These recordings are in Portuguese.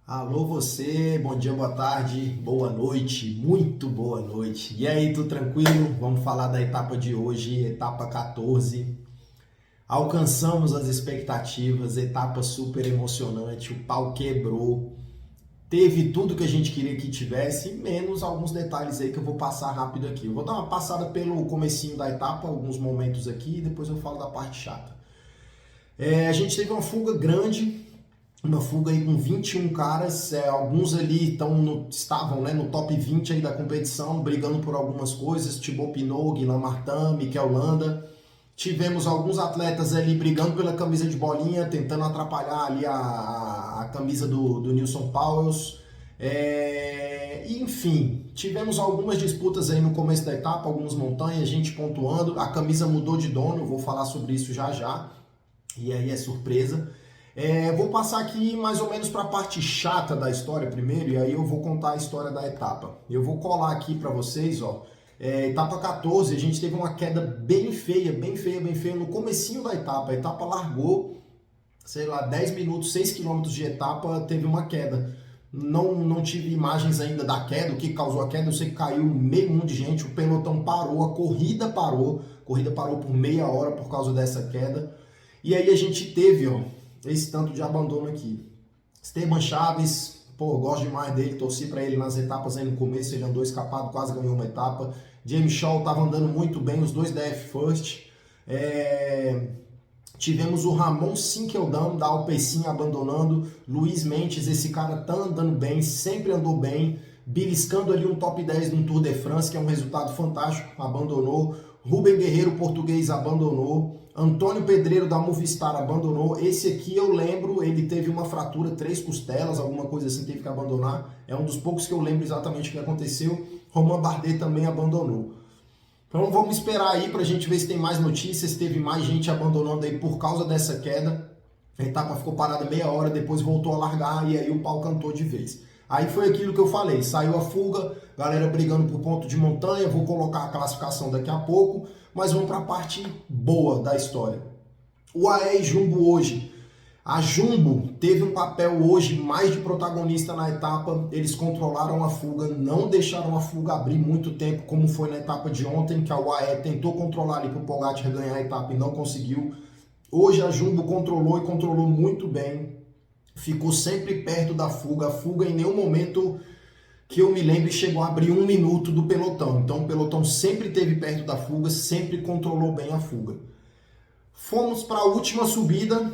Alô você, bom dia, boa tarde, boa noite, muito boa noite. E aí, tudo tranquilo? Vamos falar da etapa de hoje, etapa 14. Alcançamos as expectativas, etapa super emocionante, o pau quebrou. Teve tudo que a gente queria que tivesse, menos alguns detalhes aí que eu vou passar rápido aqui. Eu vou dar uma passada pelo comecinho da etapa, alguns momentos aqui, e depois eu falo da parte chata. A gente teve uma fuga grande, uma fuga aí com 21 caras, alguns ali estavam no top 20 aí da competição, brigando por algumas coisas, Thibaut Pinot, Guilherme Martin, Mikel Landa. Tivemos alguns atletas ali brigando pela camisa de bolinha, tentando atrapalhar ali a camisa do Nilson Powells. Enfim, tivemos algumas disputas aí no começo da etapa, algumas montanhas, gente pontuando, a camisa mudou de dono, eu vou falar sobre isso já já, e aí é surpresa. Vou passar aqui mais ou menos para a parte chata da história primeiro, e aí eu vou contar a história da etapa. Eu vou colar aqui para vocês, ó. Etapa 14, a gente teve uma queda bem feia no comecinho da etapa. A etapa largou, sei lá, 10 minutos, 6 quilômetros de etapa, teve uma queda. Não tive imagens ainda da queda, o que causou a queda, eu sei que caiu meio mundo de gente, o pelotão parou, a corrida parou por meia hora por causa dessa queda. E aí a gente teve, ó, esse tanto de abandono aqui. Esteban Chaves, pô, gosto demais dele, torci para ele nas etapas aí no começo, ele andou escapado, quase ganhou uma etapa. James Shaw estava andando muito bem, os dois da F-First. Tivemos o Ramon Sinkeldam da Alpecin abandonando, Luiz Mentes, esse cara tá andando bem, sempre andou bem, beliscando ali um top 10 no Tour de France, que é um resultado fantástico, abandonou. Rubem Guerreiro, português, abandonou. Antônio Pedreiro da Movistar abandonou. Esse aqui eu lembro, ele teve uma fratura, 3 costelas, alguma coisa assim, teve que abandonar. É um dos poucos que eu lembro exatamente o que aconteceu. Romain Bardet também abandonou. Então vamos esperar aí pra gente ver se tem mais notícias, se teve mais gente abandonando aí por causa dessa queda. A etapa ficou parada meia hora, depois voltou a largar e aí o pau cantou de vez. Aí foi aquilo que eu falei, saiu a fuga, galera brigando por ponto de montanha, vou colocar a classificação daqui a pouco, mas vamos para a parte boa da história. O AE Jumbo hoje. A Jumbo teve um papel hoje mais de protagonista na etapa, eles controlaram a fuga, não deixaram a fuga abrir muito tempo, como foi na etapa de ontem, que a UAE tentou controlar ali para o Pogacar ganhar a etapa e não conseguiu. Hoje a Jumbo controlou e controlou muito bem, ficou sempre perto da fuga, a fuga em nenhum momento que eu me lembro chegou a abrir 1 minuto do pelotão, então o pelotão sempre esteve perto da fuga, sempre controlou bem a fuga. Fomos para a última subida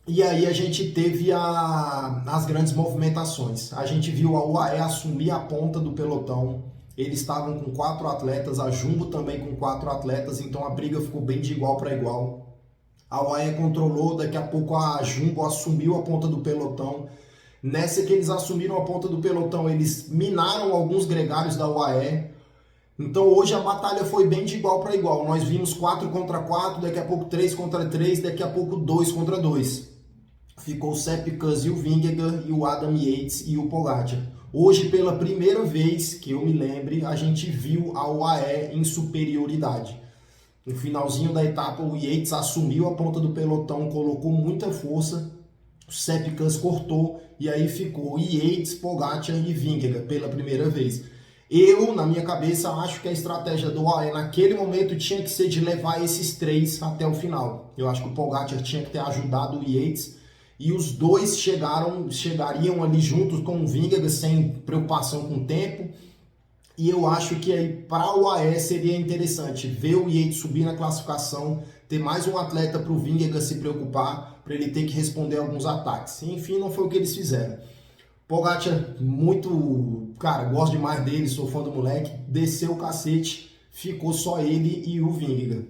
e aí a gente teve as grandes movimentações. A gente viu a UAE assumir a ponta do pelotão, eles estavam com 4 atletas, a Jumbo também com 4 atletas, então a briga ficou bem de igual para igual. A UAE controlou, daqui a pouco a Jumbo assumiu a ponta do pelotão. Nessa que eles assumiram a ponta do pelotão, eles minaram alguns gregários da UAE. Então hoje a batalha foi bem de igual para igual. Nós vimos 4 contra 4, daqui a pouco 3 contra 3, daqui a pouco 2 contra 2. Ficou o Sepp Kuss e o Vingegaard, e o Adam Yates e o Pogacar. Hoje, pela primeira vez que eu me lembre, a gente viu a UAE em superioridade. No finalzinho da etapa, o Yates assumiu a ponta do pelotão, colocou muita força, o Sepp Kuss cortou, e aí ficou Yates, Pogacar e Vingegaard pela primeira vez. Eu, na minha cabeça, acho que a estratégia do UAE naquele momento tinha que ser de levar esses 3 até o final. Eu acho que o Pogacar tinha que ter ajudado o Yates, e os dois chegariam ali juntos com o Vingegaard sem preocupação com o tempo. E eu acho que aí para o UAE seria interessante ver o Yates subir na classificação, ter mais um atleta para o Vingegaard se preocupar, para ele ter que responder alguns ataques. Enfim, não foi o que eles fizeram. Pogacar, muito, cara, gosto demais dele, sou fã do moleque, desceu o cacete, ficou só ele e o Vingegaard.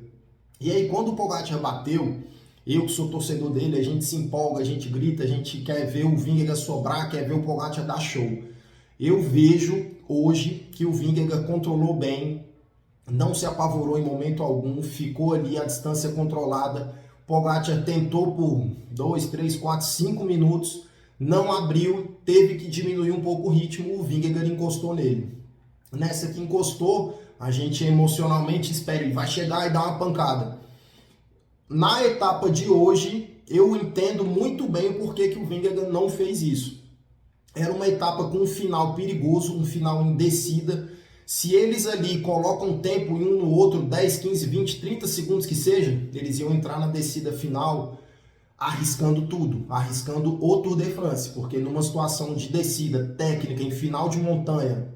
E aí quando o Pogacar bateu, eu que sou torcedor dele, a gente se empolga, a gente grita, a gente quer ver o Vingegaard sobrar, quer ver o Pogacar dar show. Eu vejo hoje que o Vingegaard controlou bem, não se apavorou em momento algum, ficou ali a distância controlada. Pogacar tentou por 2, 3, 4, 5 minutos, não abriu, teve que diminuir um pouco o ritmo, o Vingegaard encostou nele. Nessa que encostou, a gente emocionalmente espera, ele vai chegar e dar uma pancada. Na etapa de hoje, eu entendo muito bem o porquê que o Vingegaard não fez isso. Era uma etapa com um final perigoso, um final em descida. Se eles ali colocam tempo em um no outro, 10, 15, 20, 30 segundos que seja, eles iam entrar na descida final arriscando tudo, arriscando o Tour de France, porque numa situação de descida técnica em final de montanha,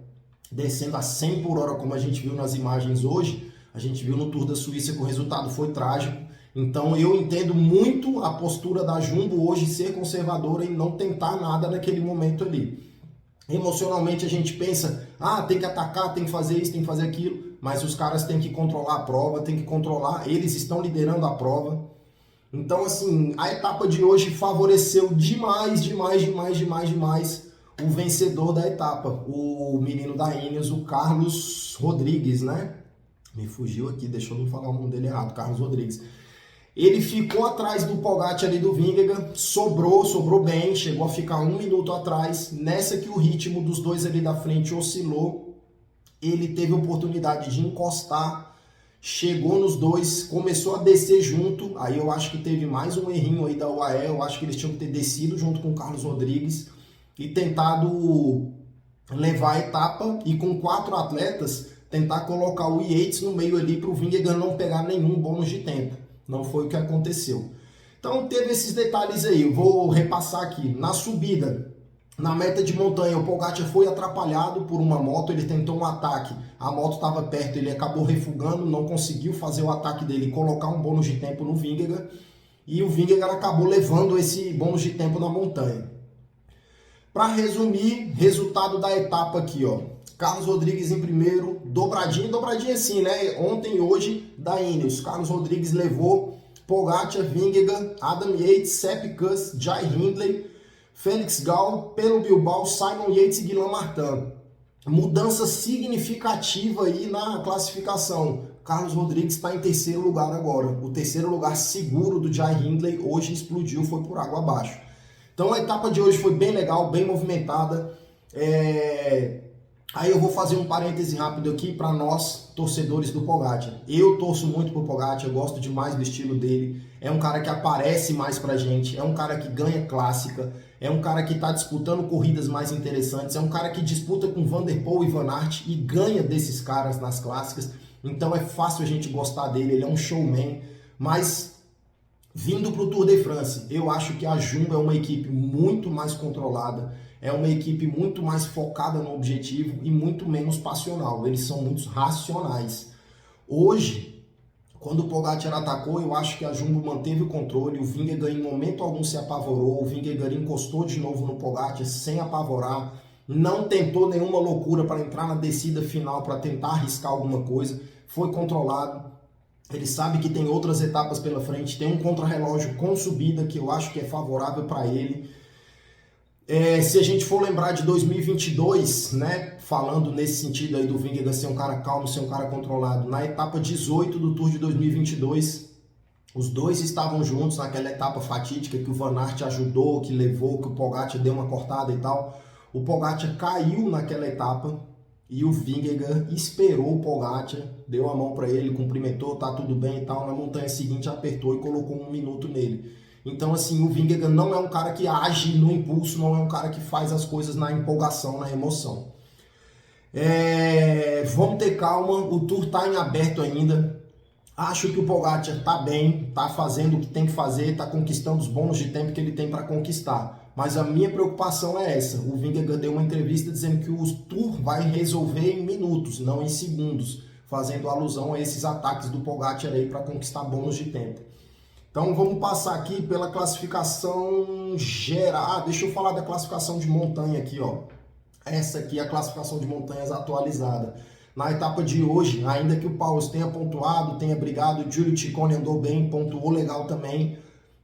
descendo a 100 por hora, como a gente viu nas imagens hoje, a gente viu no Tour da Suíça que o resultado foi trágico. Então eu entendo muito a postura da Jumbo hoje ser conservadora e não tentar nada naquele momento ali. Emocionalmente a gente pensa, tem que atacar, tem que fazer isso, tem que fazer aquilo, mas os caras têm que controlar a prova, tem que controlar, eles estão liderando a prova. Então, assim, a etapa de hoje favoreceu demais o vencedor da etapa, o menino da Ineos, o Carlos Rodrigues, né? Me fugiu aqui, deixa eu não falar o nome dele errado, Carlos Rodrigues. Ele ficou atrás do Pogacar ali do Vingegaard, sobrou bem, chegou a ficar 1 minuto atrás. Nessa que o ritmo dos dois ali da frente oscilou, ele teve a oportunidade de encostar, chegou nos dois, começou a descer junto. Aí eu acho que teve mais um errinho aí da UAE, eu acho que eles tinham que ter descido junto com o Carlos Rodrigues e tentado levar a etapa e com 4 atletas tentar colocar o Yates no meio ali para o Vingegaard não pegar nenhum bônus de tempo. Não foi o que aconteceu. Então teve esses detalhes aí, eu vou repassar aqui. Na subida, na meta de montanha, o Pogacar foi atrapalhado por uma moto, ele tentou um ataque, a moto estava perto, ele acabou refugando, não conseguiu fazer o ataque dele e colocar um bônus de tempo no Vingegaard, e o Vingegaard acabou levando esse bônus de tempo na montanha. Para resumir, resultado da etapa aqui, ó. Carlos Rodrigues em primeiro, dobradinha assim, né? Ontem e hoje da Ineos. Carlos Rodrigues levou Pogacar, Vingegaard, Adam Yates, Sepp Kuss, Jai Hindley, Felix Gall, pelo Bilbao, Simon Yates e Guilherme Martin. Mudança significativa aí na classificação. Carlos Rodrigues está em terceiro lugar agora. O terceiro lugar seguro do Jai Hindley hoje explodiu, foi por água abaixo. Então a etapa de hoje foi bem legal, bem movimentada. Aí eu vou fazer um parêntese rápido aqui para nós, torcedores do Pogacar. Eu torço muito pro Pogacar, eu gosto demais do estilo dele. É um cara que aparece mais pra gente, é um cara que ganha clássica, é um cara que está disputando corridas mais interessantes, é um cara que disputa com Van der Poel e Van Aert e ganha desses caras nas clássicas. Então é fácil a gente gostar dele, ele é um showman. Mas vindo pro Tour de France, eu acho que a Jumbo é uma equipe muito mais controlada, é uma equipe muito mais focada no objetivo e muito menos passional. Eles são muito racionais. Hoje, quando o Pogacar atacou, eu acho que a Jumbo manteve o controle. O Vingegaard em momento algum se apavorou. O Vingegaard encostou de novo no Pogacar sem apavorar. Não tentou nenhuma loucura para entrar na descida final, para tentar arriscar alguma coisa. Foi controlado. Ele sabe que tem outras etapas pela frente. Tem um contrarrelógio com subida que eu acho que é favorável para ele. Se a gente for lembrar de 2022, né, falando nesse sentido aí do Vingegaard ser um cara calmo, ser um cara controlado, na etapa 18 do Tour de 2022, os dois estavam juntos naquela etapa fatídica que o Van Aert ajudou, que levou, que o Pogacar deu uma cortada e tal. O Pogacar caiu naquela etapa e o Vingegaard esperou o Pogacar, deu a mão para ele, cumprimentou, tá tudo bem e tal. Na montanha seguinte apertou e colocou 1 minuto nele. Então, assim, o Vingegaard não é um cara que age no impulso, não é um cara que faz as coisas na empolgação, na emoção. Vamos ter calma, o Tour tá em aberto ainda. Acho que o Pogacar tá bem, tá fazendo o que tem que fazer, tá conquistando os bônus de tempo que ele tem para conquistar. Mas a minha preocupação é essa. O Vingegaard deu uma entrevista dizendo que o Tour vai resolver em minutos, não em segundos, fazendo alusão a esses ataques do Pogacar aí para conquistar bônus de tempo. Então vamos passar aqui pela classificação geral. Deixa eu falar da classificação de montanha aqui, ó. Essa aqui é a classificação de montanhas atualizada. Na etapa de hoje, ainda que o Paulo tenha pontuado, tenha brigado, o Giulio Ciccone andou bem, pontuou legal também.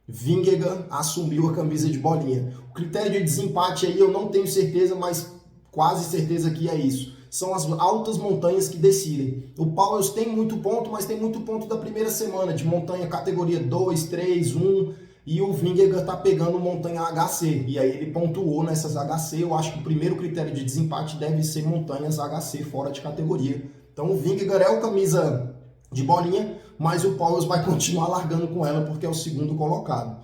Vingegaard assumiu a camisa de bolinha. O critério de desempate aí eu não tenho certeza, mas quase certeza que é isso. São as altas montanhas que decidem. O Powers tem muito ponto, mas tem muito ponto da primeira semana, de montanha categoria 2, 3, 1, e o Vingegaard tá pegando montanha HC, e aí ele pontuou nessas HC. Eu acho que o primeiro critério de desempate deve ser montanhas HC fora de categoria. Então o Vingegaard é o camisa de bolinha, mas o Powers vai continuar largando com ela porque é o segundo colocado.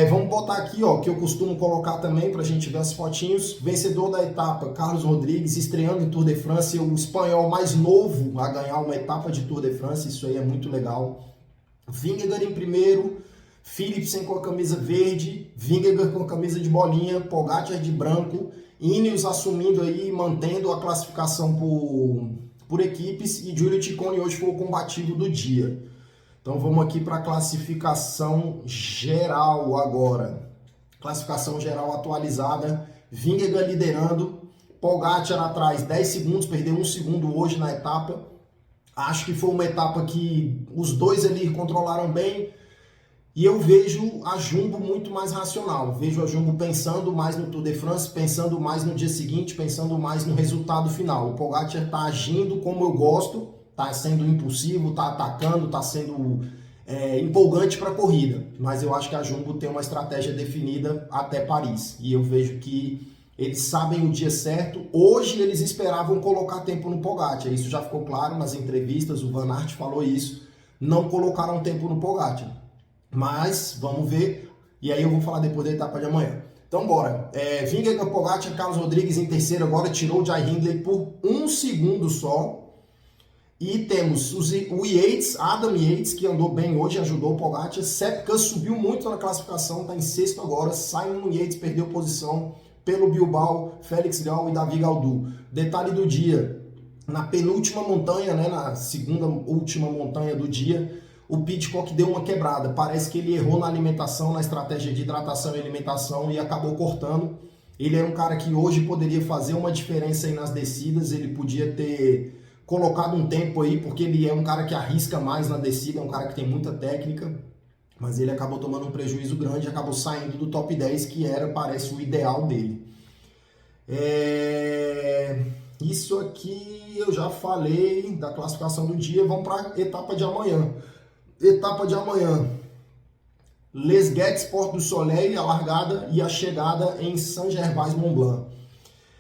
Vamos botar aqui, ó, que eu costumo colocar também para a gente ver as fotinhos. Vencedor da etapa, Carlos Rodrigues, estreando em Tour de France, o espanhol mais novo a ganhar uma etapa de Tour de France, isso aí é muito legal. Vingegaard em primeiro, Philipsen com a camisa verde, Vingegaard com a camisa de bolinha, Pogačar de branco, Ineos assumindo aí, mantendo a classificação por equipes, e Giulio Ciccone hoje foi o combativo do dia. Então vamos aqui para a classificação geral agora. Classificação geral atualizada, Vingegaard liderando, Pogačar atrás 10 segundos, perdeu 1 segundo hoje na etapa. Acho que foi uma etapa que os dois ali controlaram bem, e eu vejo a Jumbo muito mais racional. Vejo a Jumbo pensando mais no Tour de France, pensando mais no dia seguinte, pensando mais no resultado final. O Pogačar está agindo como eu gosto, está sendo impulsivo, está atacando, está sendo empolgante para a corrida. Mas eu acho que a Jumbo tem uma estratégia definida até Paris. E eu vejo que eles sabem o dia certo. Hoje eles esperavam colocar tempo no Pogačar. Isso já ficou claro nas entrevistas, o Van Aert falou isso. Não colocaram tempo no Pogačar. Mas vamos ver. E aí eu vou falar depois da etapa de amanhã. Então bora. Vingegaard, Pogačar, Carlos Rodrigues em terceiro. Agora tirou o Jai Hindley por 1 segundo só. E temos o Yates, Adam Yates, que andou bem hoje, ajudou o Pogačar. Sepka subiu muito na classificação, está em sexto agora. Simon Yates perdeu posição pelo Bilbao, Félix Gall e Davi Gaudu. Detalhe do dia, na penúltima montanha, né, na segunda última montanha do dia, o Pidcock deu uma quebrada. Parece que ele errou na alimentação, na estratégia de hidratação e alimentação, e acabou cortando. Ele era um cara que hoje poderia fazer uma diferença aí nas descidas, ele podia ter colocado um tempo aí, porque ele é um cara que arrisca mais na descida, é um cara que tem muita técnica, mas ele acabou tomando um prejuízo grande, acabou saindo do top 10, que era, parece, o ideal dele. Isso aqui eu já falei da classificação do dia. Vamos para a etapa de amanhã. Etapa de amanhã, Les Gex, Porto do Soleil, a largada e a chegada em Saint-Gervais-Mont-Blanc.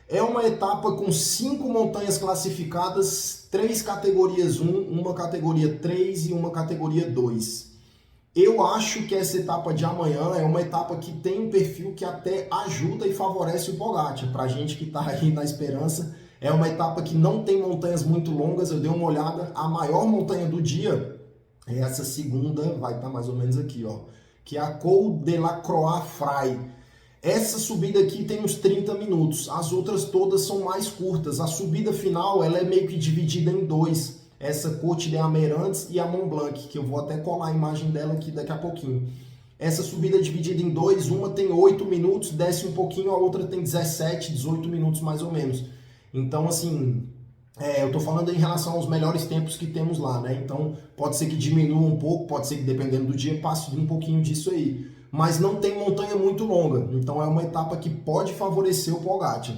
É uma etapa com 5 montanhas classificadas, 3 categorias 1, uma categoria 3 e uma categoria 2. Eu acho que essa etapa de amanhã é uma etapa que tem um perfil que até ajuda e favorece o Pogačar. Para a gente que está aí na esperança, é uma etapa que não tem montanhas muito longas. Eu dei uma olhada, a maior montanha do dia, essa segunda, vai estar mais ou menos aqui, ó, que é a Col de la Croix-Fray. Essa subida aqui tem uns 30 minutos, as outras todas são mais curtas. A subida final ela é meio que dividida em 2, essa Côte d'Amérantes e a Mont Blanc, que eu vou até colar a imagem dela aqui daqui a pouquinho. Essa subida é dividida em 2, uma tem 8 minutos, desce um pouquinho, a outra tem 17, 18 minutos mais ou menos. Então assim, eu tô falando em relação aos melhores tempos que temos lá, né? Então pode ser que diminua um pouco, pode ser que dependendo do dia passe um pouquinho disso aí. Mas não tem montanha muito longa, então é uma etapa que pode favorecer o Pogačar.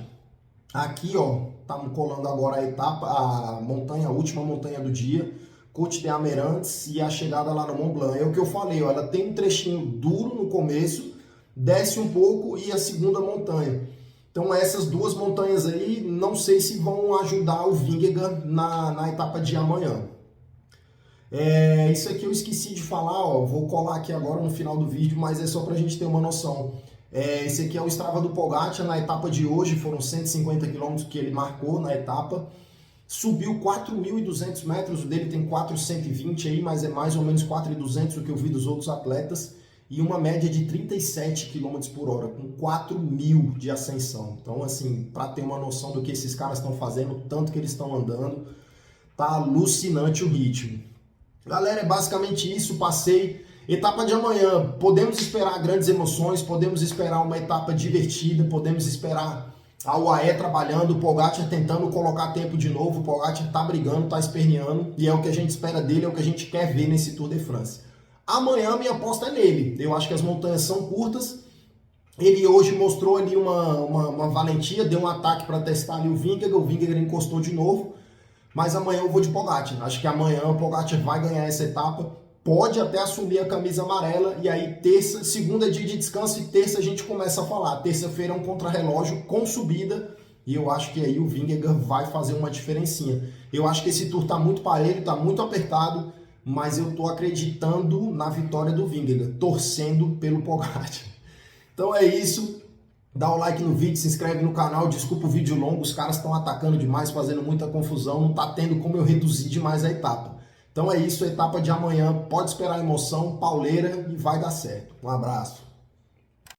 Aqui, ó, estamos colando agora a etapa, a montanha, a última montanha do dia, Côte d'Amérantes e a chegada lá no Mont Blanc. É o que eu falei, ó, ela tem um trechinho duro no começo, desce um pouco e a segunda montanha. Então essas duas montanhas aí, não sei se vão ajudar o Vingegaard na etapa de amanhã. Isso aqui eu esqueci de falar, ó, vou colar aqui agora no final do vídeo, mas é só pra gente ter uma noção. Esse aqui é o Strava do Pogačar na etapa de hoje, foram 150 km que ele marcou na etapa. Subiu 4.200 metros, o dele tem 420 aí, mas é mais ou menos 4.200 o que eu vi dos outros atletas. E uma média de 37 km por hora, com 4.000 de ascensão. Então assim, para ter uma noção do que esses caras estão fazendo, o tanto que eles estão andando, tá alucinante o ritmo. Galera, é basicamente isso, passei. Etapa de amanhã, podemos esperar grandes emoções, podemos esperar uma etapa divertida, podemos esperar a UAE trabalhando, o Pogačar tentando colocar tempo de novo, o Pogačar tá brigando, tá esperneando, e é o que a gente espera dele, é o que a gente quer ver nesse Tour de France. Amanhã minha aposta é nele, eu acho que as montanhas são curtas, ele hoje mostrou ali uma valentia, deu um ataque para testar ali o Vingegaard encostou de novo, mas amanhã eu vou de Pogačar. Acho que amanhã o Pogačar vai ganhar essa etapa, pode até assumir a camisa amarela, e aí terça, segunda é dia de descanso e terça a gente começa a falar. Terça-feira é um contrarrelógio com subida, e eu acho que aí o Vingegaard vai fazer uma diferencinha. Eu acho que esse Tour tá muito parelho, tá muito apertado, mas eu tô acreditando na vitória do Vingegaard, torcendo pelo Pogacar. Então é isso. Dá o like no vídeo, se inscreve no canal. Desculpa o vídeo longo, os caras estão atacando demais, fazendo muita confusão. Não tá tendo como eu reduzir demais a etapa. Então é isso, a etapa de amanhã. Pode esperar a emoção, pauleira e vai dar certo. Um abraço.